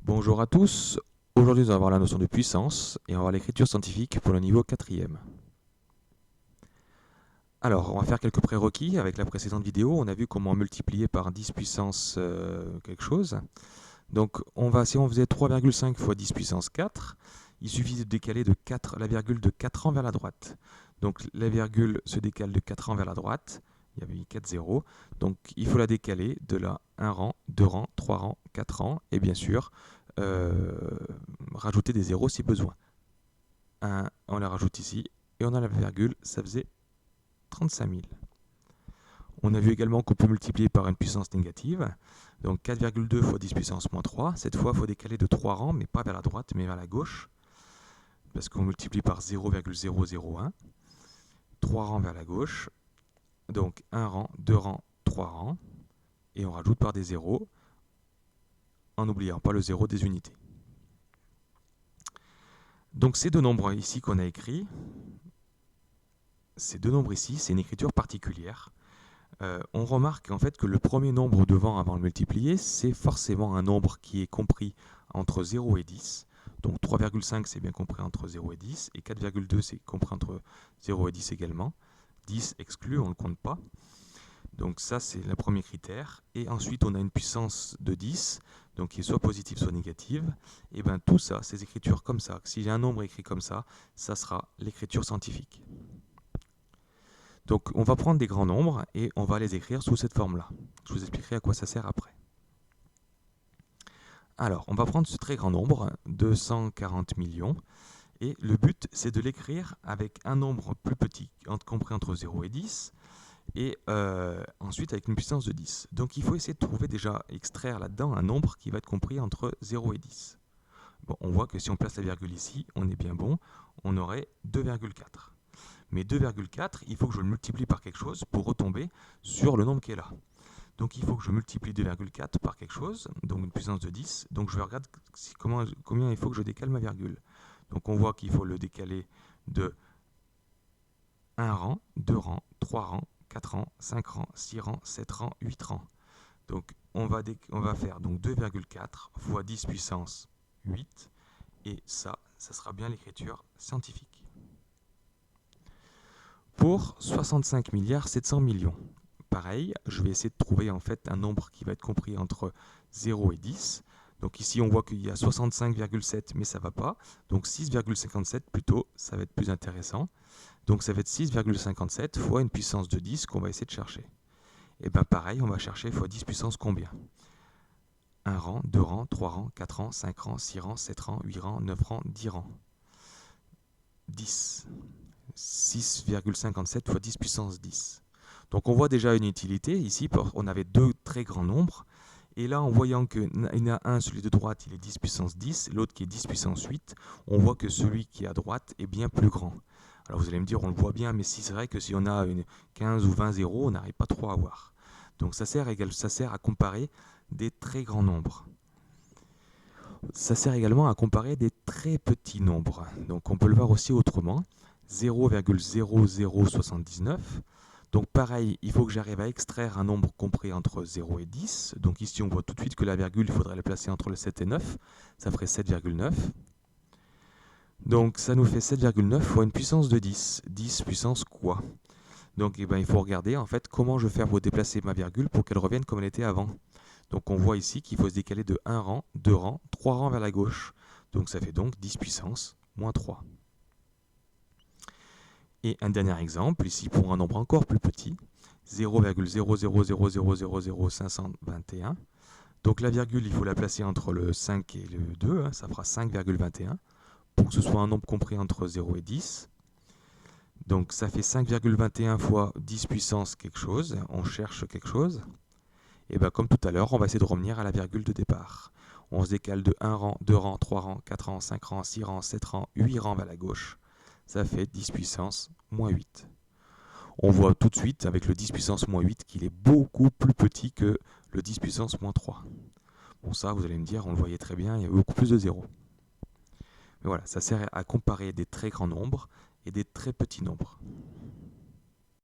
Bonjour à tous, aujourd'hui nous allons voir la notion de puissance et on va voir l'écriture scientifique pour le niveau 4e. Alors, on va faire quelques prérequis. Avec la précédente vidéo, on a vu comment multiplier par 10 puissance quelque chose. Donc, si on faisait 3,5 fois 10 puissance 4, il suffit de décaler la virgule de 4 rangs vers la droite. Donc, la virgule se décale de 4 rangs vers la droite. Il y avait mis 4 zéros. Donc, il faut la décaler de là 1 rang, 2 rangs, 3 rangs, 4 rangs. Et bien sûr, rajouter des zéros si besoin. On la rajoute ici. Et on a la virgule, ça faisait 35 000. On a vu également qu'on peut multiplier par une puissance négative. Donc 4,2 fois 10 puissance moins 3. Cette fois, il faut décaler de 3 rangs, mais pas vers la droite, mais vers la gauche. Parce qu'on multiplie par 0,001. 3 rangs vers la gauche. Donc 1 rang, 2 rangs, 3 rangs. Et on rajoute par des zéros, en n'oubliant pas le zéro des unités. Donc ces deux nombres ici qu'on a écrits, c'est une écriture particulière. On remarque en fait que le premier nombre devant avant le multiplier, c'est forcément un nombre qui est compris entre 0 et 10. Donc 3,5 c'est bien compris entre 0 et 10, et 4,2 c'est compris entre 0 et 10 également. 10 exclu, on ne le compte pas. Donc ça c'est le premier critère. Et ensuite on a une puissance de 10, donc qui est soit positive soit négative. Et bien tout ça, ces écritures comme ça, si j'ai un nombre écrit comme ça sera l'écriture scientifique. Donc on va prendre des grands nombres et on va les écrire sous cette forme-là. Je vous expliquerai à quoi ça sert après. Alors, on va prendre ce très grand nombre, 240 millions, et le but c'est de l'écrire avec un nombre plus petit, compris entre 0 et 10, et ensuite avec une puissance de 10. Donc il faut essayer de trouver déjà, extraire là-dedans un nombre qui va être compris entre 0 et 10. Bon, on voit que si on place la virgule ici, on est bien bon, on aurait 2,4. Mais 2,4, il faut que je le multiplie par quelque chose pour retomber sur le nombre qui est là. Donc il faut que je multiplie 2,4 par quelque chose, donc une puissance de 10. Donc je regarde combien il faut que je décale ma virgule. Donc on voit qu'il faut le décaler de 1 rang, 2 rangs, 3 rangs, 4 rangs, 5 rangs, 6 rangs, 7 rangs, 8 rangs. Donc on va faire 2,4 fois 10 puissance 8. Et ça sera bien l'écriture scientifique. Pour 65 milliards 700 millions. Pareil, je vais essayer de trouver en fait un nombre qui va être compris entre 0 et 10. Donc ici on voit qu'il y a 65,7 mais ça ne va pas. Donc 6,57 plutôt, ça va être plus intéressant. Donc ça va être 6,57 fois une puissance de 10 qu'on va essayer de chercher. Et bien pareil, on va chercher fois 10 puissance combien? 1 rang, 2 rangs, 3 rangs, 4 rangs, 5 rangs, 6 rangs, 7 rangs, 8 rangs, 9 rangs, 10 rangs. 10. 6,57 fois 10 puissance 10. Donc on voit déjà une utilité. Ici, on avait deux très grands nombres. Et là, en voyant qu'il y en a un, celui de droite, il est 10 puissance 10, l'autre qui est 10 puissance 8, on voit que celui qui est à droite est bien plus grand. Alors vous allez me dire, on le voit bien, mais si c'est vrai que si on a 15 ou 20 zéros, on n'arrive pas trop à voir. Donc ça sert à comparer des très grands nombres. Ça sert également à comparer des très petits nombres. Donc on peut le voir aussi autrement. 0,0079. Donc pareil, il faut que j'arrive à extraire un nombre compris entre 0 et 10. Donc ici on voit tout de suite que la virgule, il faudrait la placer entre le 7 et 9. Ça ferait 7,9. Donc ça nous fait 7,9 fois une puissance de 10. 10 puissance quoi? Donc il faut regarder en fait comment je vais faire pour déplacer ma virgule pour qu'elle revienne comme elle était avant. Donc on voit ici qu'il faut se décaler de 1 rang, 2 rangs, 3 rangs vers la gauche. Donc ça fait donc 10 puissance moins 3. Et un dernier exemple, ici pour un nombre encore plus petit, 0,000000521. Donc la virgule, il faut la placer entre le 5 et le 2, ça fera 5,21, pour que ce soit un nombre compris entre 0 et 10. Donc ça fait 5,21 fois 10 puissance quelque chose, on cherche quelque chose. Et bien comme tout à l'heure, on va essayer de revenir à la virgule de départ. On se décale de 1 rang, 2 rangs, 3 rangs, 4 rangs, 5 rangs, 6 rangs, 7 rangs, 8 rangs vers la gauche. Ça fait 10 puissance moins 8. On voit tout de suite avec le 10 puissance moins 8 qu'il est beaucoup plus petit que le 10 puissance moins 3. Bon ça, vous allez me dire, on le voyait très bien, il y avait beaucoup plus de zéros. Mais voilà, ça sert à comparer des très grands nombres et des très petits nombres.